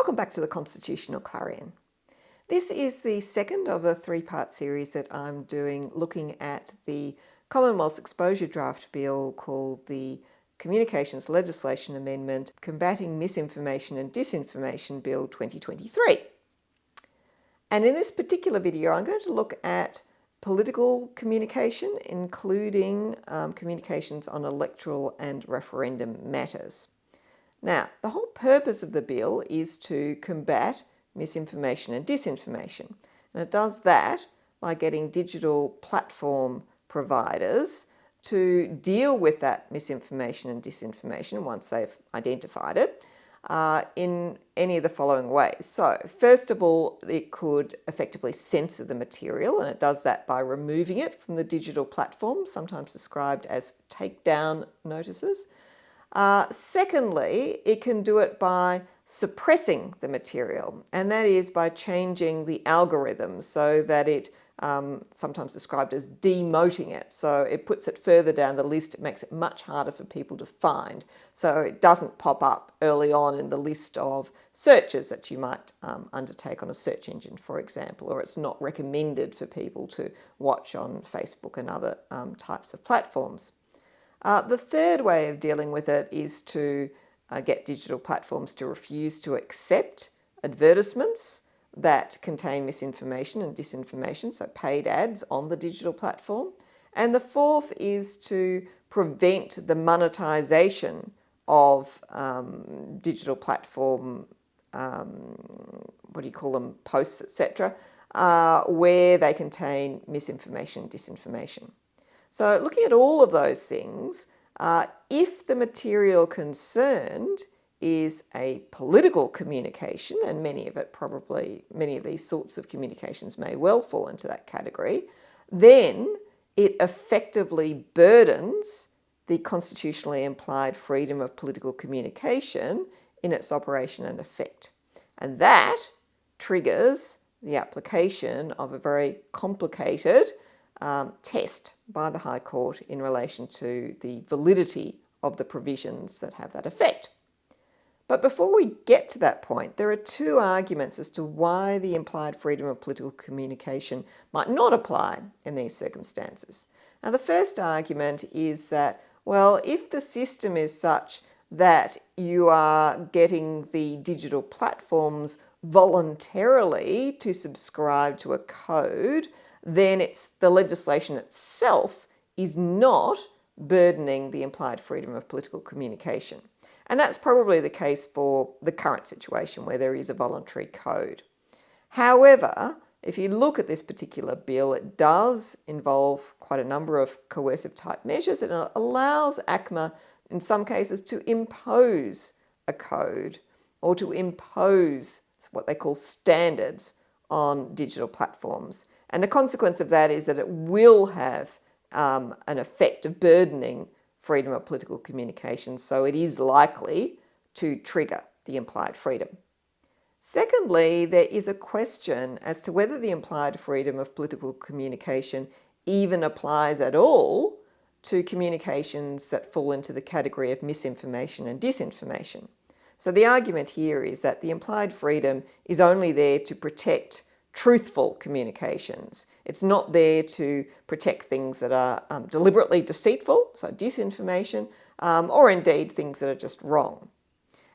Welcome back to the Constitutional Clarion. This is the second of a three-part series that I'm doing looking at the Commonwealth's exposure draft bill called the Communications Legislation Amendment Combating Misinformation and Disinformation Bill 2023. And in this particular video, I'm going to look at political communication, including communications on electoral and referendum matters. Now, the whole purpose of the bill is to combat misinformation and disinformation. And it does that by getting digital platform providers to deal with that misinformation and disinformation once they've identified it in any of the following ways. So, first of all, it could effectively censor the material, and it does that by removing it from the digital platform, sometimes described as takedown notices. Secondly, it can do it by suppressing the material, and that is by changing the algorithm so that it, sometimes described as demoting it. So it puts it further down the list, it makes it much harder for people to find. So it doesn't pop up early on in the list of searches that you might undertake on a search engine, for example, or it's not recommended for people to watch on Facebook and other types of platforms. The third way of dealing with it is to get digital platforms to refuse to accept advertisements that contain misinformation and disinformation, so paid ads on the digital platform. And the fourth is to prevent the monetization of digital platform, posts, etc., where they contain misinformation and disinformation. So looking at all of those things, if the material concerned is a political communication, and many of these sorts of communications may well fall into that category, then it effectively burdens the constitutionally implied freedom of political communication in its operation and effect. And that triggers the application of a very complicated test by the High Court in relation to the validity of the provisions that have that effect. But before we get to that point, there are two arguments as to why the implied freedom of political communication might not apply in these circumstances. Now, the first argument is that, well, if the system is such that you are getting the digital platforms voluntarily to subscribe to a code, then the legislation itself is not burdening the implied freedom of political communication. And that's probably the case for the current situation where there is a voluntary code. However, if you look at this particular bill, it does involve quite a number of coercive type measures, and it allows ACMA in some cases to impose a code or to impose what they call standards on digital platforms. And the consequence of that is that it will have an effect of burdening freedom of political communication, so it is likely to trigger the implied freedom. Secondly, there is a question as to whether the implied freedom of political communication even applies at all to communications that fall into the category of misinformation and disinformation. So the argument here is that the implied freedom is only there to protect truthful communications. It's not there to protect things that are deliberately deceitful, so disinformation, or indeed things that are just wrong.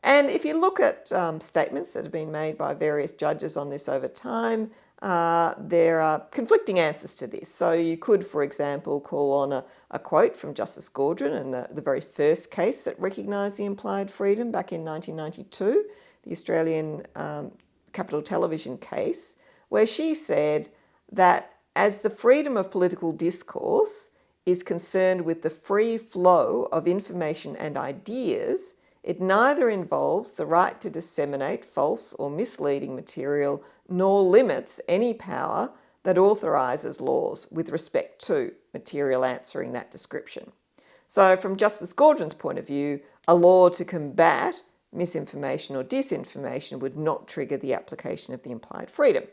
And if you look at statements that have been made by various judges on this over time, there are conflicting answers to this. So you could, for example, call on a quote from Justice Gaudron in the very first case that recognised the implied freedom back in 1992, the Australian Capital Television case, where she said that as the freedom of political discourse is concerned with the free flow of information and ideas, it neither involves the right to disseminate false or misleading material nor limits any power that authorises laws with respect to material answering that description. So from Justice Gaudron's point of view, a law to combat misinformation or disinformation would not trigger the application of the implied freedom.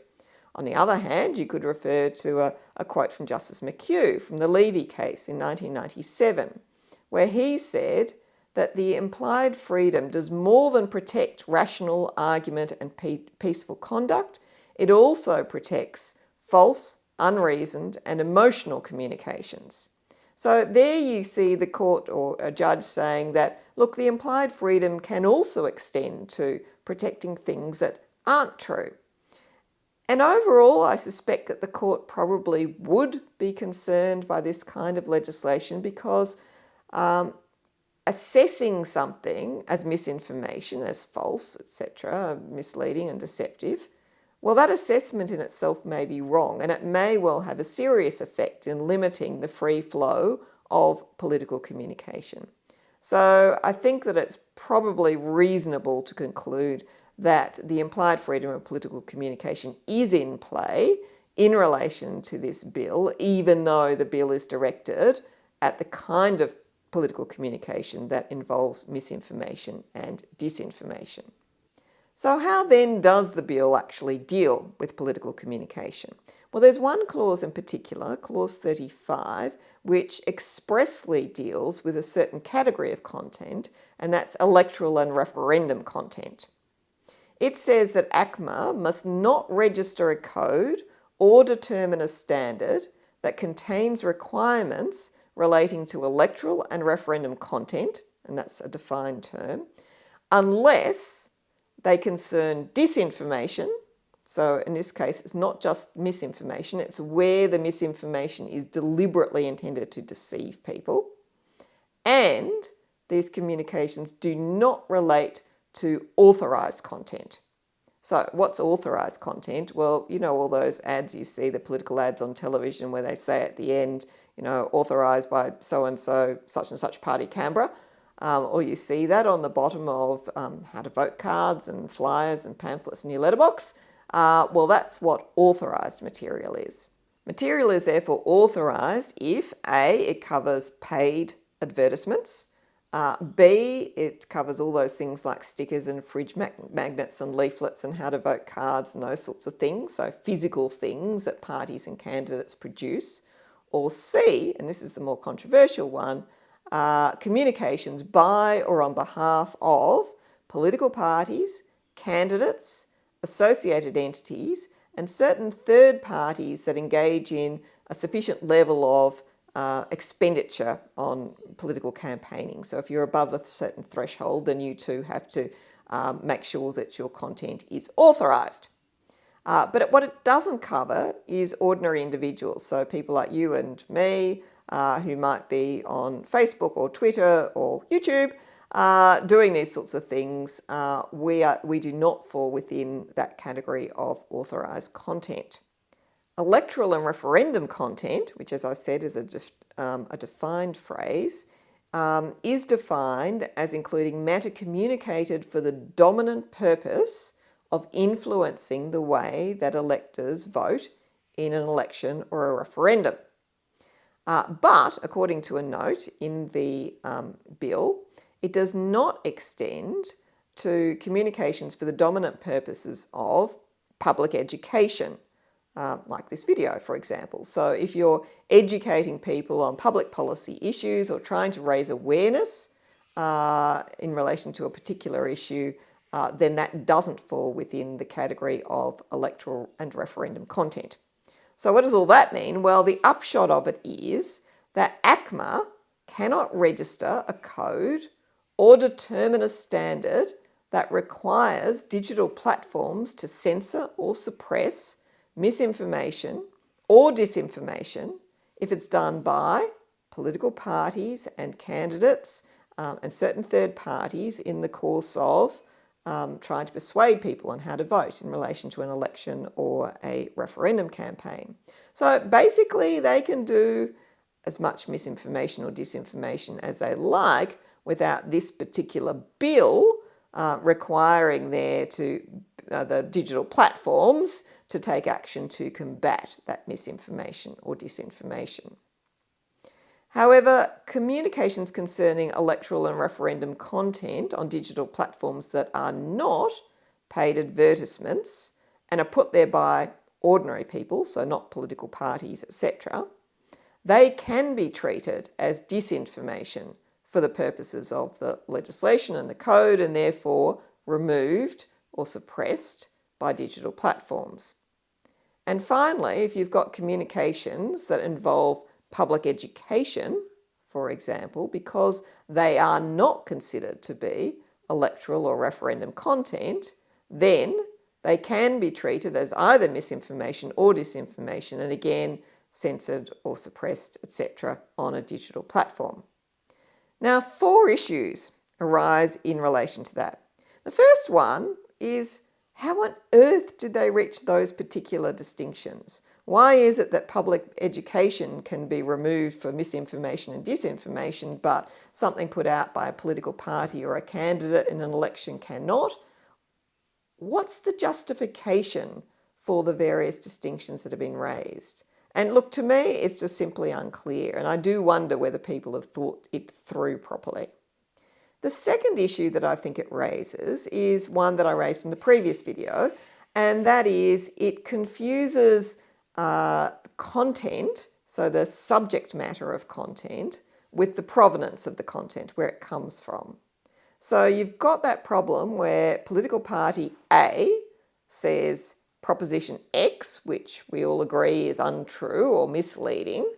On the other hand, you could refer to a quote from Justice McHugh from the Levy case in 1997, where he said that the implied freedom does more than protect rational argument and peaceful conduct. It also protects false, unreasoned, and emotional communications. So there you see the court or a judge saying that, look, the implied freedom can also extend to protecting things that aren't true. And overall, I suspect that the court probably would be concerned by this kind of legislation because assessing something as misinformation, as false, etc., misleading and deceptive, well, that assessment in itself may be wrong, and it may well have a serious effect in limiting the free flow of political communication. So I think that it's probably reasonable to conclude that the implied freedom of political communication is in play in relation to this bill, even though the bill is directed at the kind of political communication that involves misinformation and disinformation. So how then does the bill actually deal with political communication? Well, there's one clause in particular, clause 35, which expressly deals with a certain category of content, and that's electoral and referendum content. It says that ACMA must not register a code or determine a standard that contains requirements relating to electoral and referendum content, and that's a defined term, unless they concern disinformation. So in this case, it's not just misinformation, it's where the misinformation is deliberately intended to deceive people. And these communications do not relate to authorised content. So what's authorised content? Well, you know all those ads you see, the political ads on television where they say at the end, you know, authorised by so-and-so, such and such party Canberra. Or you see that on the bottom of how to vote cards and flyers and pamphlets in your letterbox. Well, that's what authorised material is. Material is therefore authorised if A, it covers paid advertisements, B, it covers all those things like stickers and fridge magnets and leaflets and how to vote cards and those sorts of things, so physical things that parties and candidates produce. Or C, and this is the more controversial one, communications by or on behalf of political parties, candidates, associated entities, and certain third parties that engage in a sufficient level of expenditure on political campaigning. So if you're above a certain threshold, then you too have to make sure that your content is authorised. But what it doesn't cover is ordinary individuals, so people like you and me who might be on Facebook or Twitter or YouTube doing these sorts of things. We do not fall within that category of authorised content. Electoral and referendum content, which as I said is a defined phrase, is defined as including matter communicated for the dominant purpose of influencing the way that electors vote in an election or a referendum. But according to a note in the bill, it does not extend to communications for the dominant purposes of public education, like this video, for example. So if you're educating people on public policy issues or trying to raise awareness in relation to a particular issue, then that doesn't fall within the category of electoral and referendum content. So what does all that mean? Well, the upshot of it is that ACMA cannot register a code or determine a standard that requires digital platforms to censor or suppress misinformation or disinformation if it's done by political parties and candidates and certain third parties in the course of trying to persuade people on how to vote in relation to an election or a referendum campaign. So basically they can do as much misinformation or disinformation as they like without this particular bill requiring the digital platforms to take action to combat that misinformation or disinformation. However, communications concerning electoral and referendum content on digital platforms that are not paid advertisements and are put there by ordinary people, so not political parties, etc., they can be treated as disinformation for the purposes of the legislation and the code, and therefore removed or suppressed by digital platforms. And finally, if you've got communications that involve public education, for example, because they are not considered to be electoral or referendum content, then they can be treated as either misinformation or disinformation, and again, censored or suppressed, etc., on a digital platform. Now, 4 issues arise in relation to that. The first one is, how on earth did they reach those particular distinctions? Why is it that public education can be removed for misinformation and disinformation, but something put out by a political party or a candidate in an election cannot? What's the justification for the various distinctions that have been raised? And look, to me, it's just simply unclear, and I do wonder whether people have thought it through properly. The second issue that I think it raises is one that I raised in the previous video, and that is it confuses content, so the subject matter of content, with the provenance of the content, where it comes from. So you've got that problem where political party A says proposition X, which we all agree is untrue or misleading,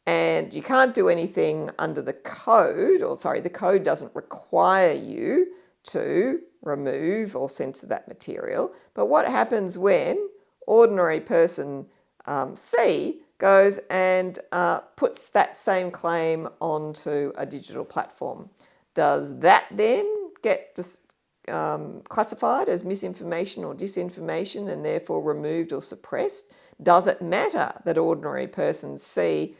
and you can't do anything under the code, the code doesn't require you to remove or censor that material. But what happens when ordinary person C goes and puts that same claim onto a digital platform? Does that then get classified as misinformation or disinformation and therefore removed or suppressed? Does it matter that ordinary person C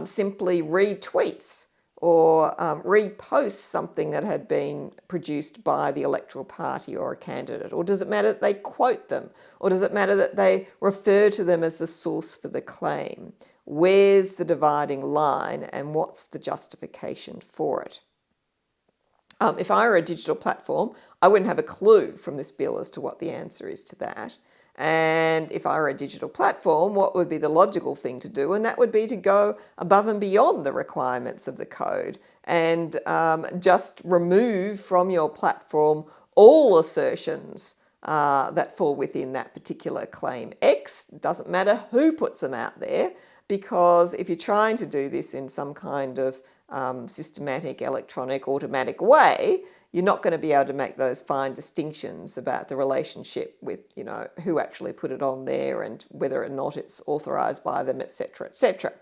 simply retweets or reposts something that had been produced by the electoral party or a candidate? Or does it matter that they quote them? Or does it matter that they refer to them as the source for the claim? Where's the dividing line and what's the justification for it? If I were a digital platform, I wouldn't have a clue from this bill as to what the answer is to that. And if I were a digital platform, what would be the logical thing to do? And that would be to go above and beyond the requirements of the code and just remove from your platform all assertions that fall within that particular claim X. Doesn't matter who puts them out there, because if you're trying to do this in some kind of systematic, electronic, automatic way, you're not going to be able to make those fine distinctions about the relationship with, who actually put it on there and whether or not it's authorised by them, etc., etc.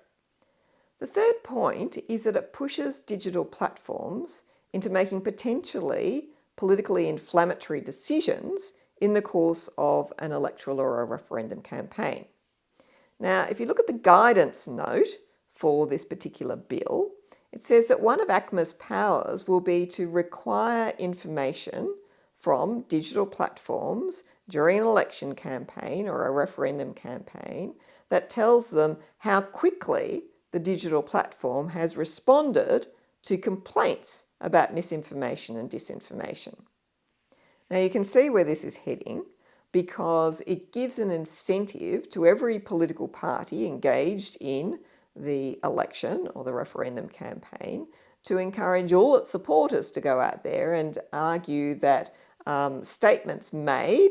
The third point is that it pushes digital platforms into making potentially politically inflammatory decisions in the course of an electoral or a referendum campaign. Now, if you look at the guidance note for this particular bill, it says that one of ACMA's powers will be to require information from digital platforms during an election campaign or a referendum campaign that tells them how quickly the digital platform has responded to complaints about misinformation and disinformation. Now, you can see where this is heading, because it gives an incentive to every political party engaged in the election or the referendum campaign to encourage all its supporters to go out there and argue that statements made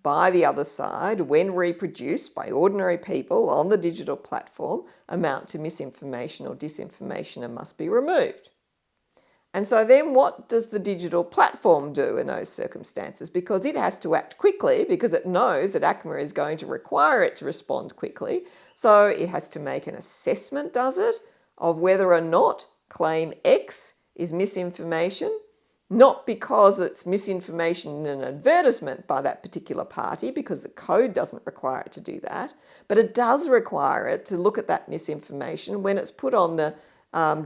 by the other side, when reproduced by ordinary people on the digital platform, amount to misinformation or disinformation and must be removed. And so then what does the digital platform do in those circumstances? Because it has to act quickly, because it knows that ACMA is going to require it to respond quickly. So it has to make an assessment, does it, of whether or not claim X is misinformation, not because it's misinformation in an advertisement by that particular party, because the code doesn't require it to do that, but it does require it to look at that misinformation when it's put on the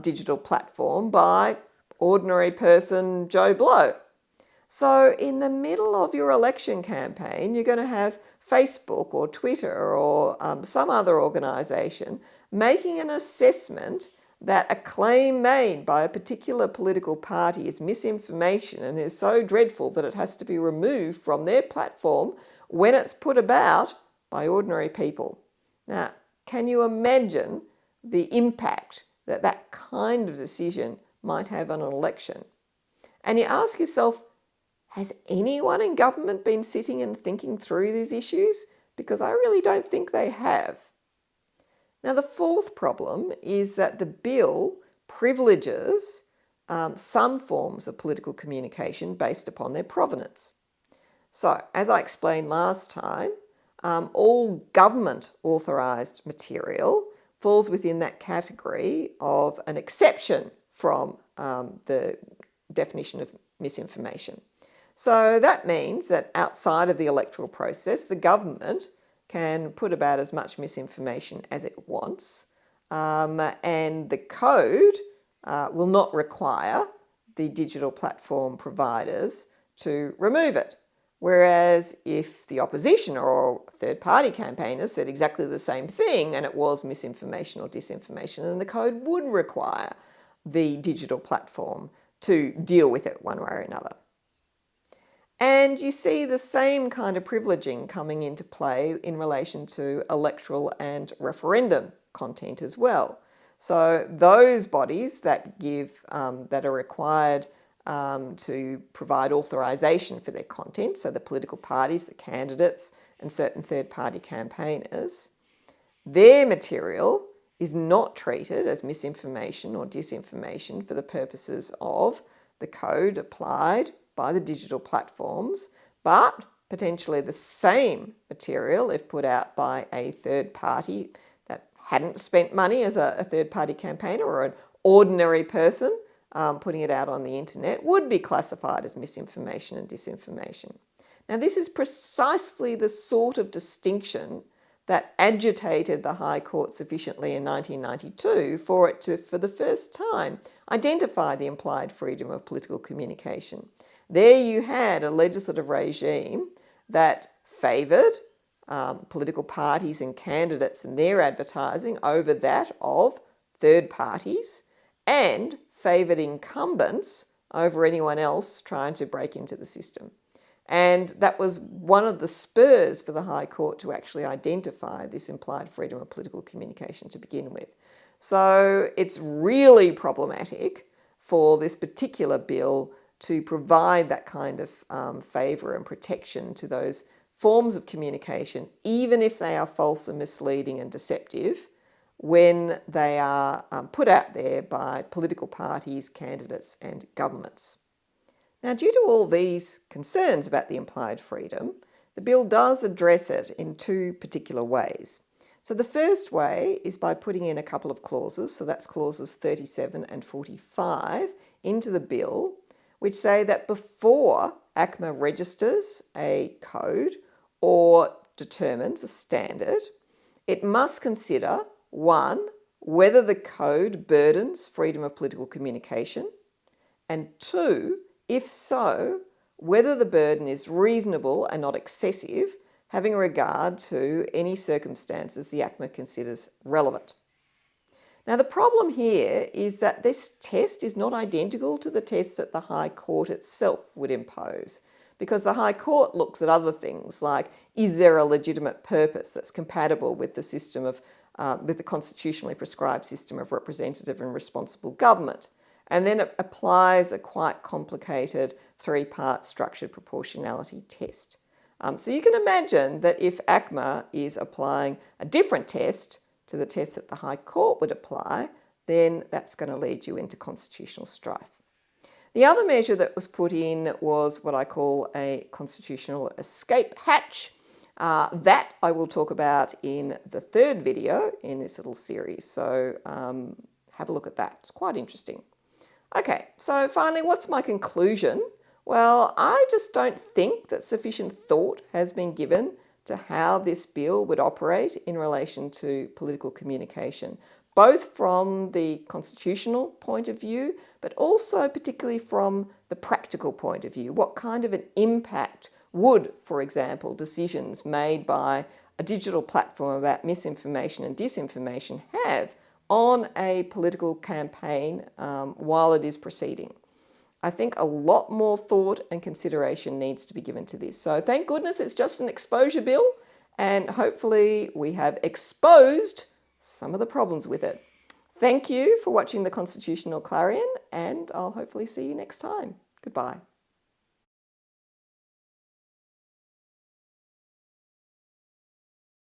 digital platform by ordinary person Joe Blow. So in the middle of your election campaign, you're going to have Facebook or Twitter or some other organisation making an assessment that a claim made by a particular political party is misinformation and is so dreadful that it has to be removed from their platform when it's put about by ordinary people. Now, can you imagine the impact that that kind of decision might have on an election. And you ask yourself, has anyone in government been sitting and thinking through these issues? Because I really don't think they have. Now, the fourth problem is that the bill privileges some forms of political communication based upon their provenance. So, as I explained last time, all government authorised material falls within that category of an exception from the definition of misinformation. So that means that outside of the electoral process, the government can put about as much misinformation as it wants, and the code will not require the digital platform providers to remove it. Whereas if the opposition or third-party campaigners said exactly the same thing and it was misinformation or disinformation, then the code would require the digital platform to deal with it one way or another. And you see the same kind of privileging coming into play in relation to electoral and referendum content as well. So those bodies that that are required to provide authorisation for their content, so the political parties, the candidates, and certain third-party campaigners, their material is not treated as misinformation or disinformation for the purposes of the code applied by the digital platforms, but potentially the same material, if put out by a third party that hadn't spent money as a third-party campaigner or an ordinary person putting it out on the internet, would be classified as misinformation and disinformation. Now, this is precisely the sort of distinction that agitated the High Court sufficiently in 1992 for it to, for the first time, identify the implied freedom of political communication. There you had a legislative regime that favoured political parties and candidates and their advertising over that of third parties, and favoured incumbents over anyone else trying to break into the system. And that was one of the spurs for the High Court to actually identify this implied freedom of political communication to begin with. So it's really problematic for this particular bill to provide that kind of favour and protection to those forms of communication, even if they are false and misleading and deceptive, when they are put out there by political parties, candidates and governments. Now, due to all these concerns about the implied freedom, the bill does address it in two particular ways. So the first way is by putting in a couple of clauses, so that's clauses 37 and 45 into the bill, which say that before ACMA registers a code or determines a standard, it must consider, one, whether the code burdens freedom of political communication, and two, if so, whether the burden is reasonable and not excessive, having regard to any circumstances the ACMA considers relevant. Now, the problem here is that this test is not identical to the test that the High Court itself would impose, because the High Court looks at other things like, is there a legitimate purpose that's compatible with the system of, with the constitutionally prescribed system of representative and responsible government? And then it applies a quite complicated three-part structured proportionality test. So you can imagine that if ACMA is applying a different test to the test that the High Court would apply, then that's going to lead you into constitutional strife. The other measure that was put in was what I call a constitutional escape hatch. That I will talk about in the third video in this little series. So have a look at that. It's quite interesting. Okay, so finally, what's my conclusion? Well, I just don't think that sufficient thought has been given to how this bill would operate in relation to political communication, both from the constitutional point of view, but also particularly from the practical point of view. What kind of an impact would, for example, decisions made by a digital platform about misinformation and disinformation have on a political campaign while it is proceeding? I think a lot more thought and consideration needs to be given to this. So thank goodness it's just an exposure bill, and hopefully we have exposed some of the problems with it. Thank you for watching the Constitutional Clarion, and I'll hopefully see you next time. Goodbye.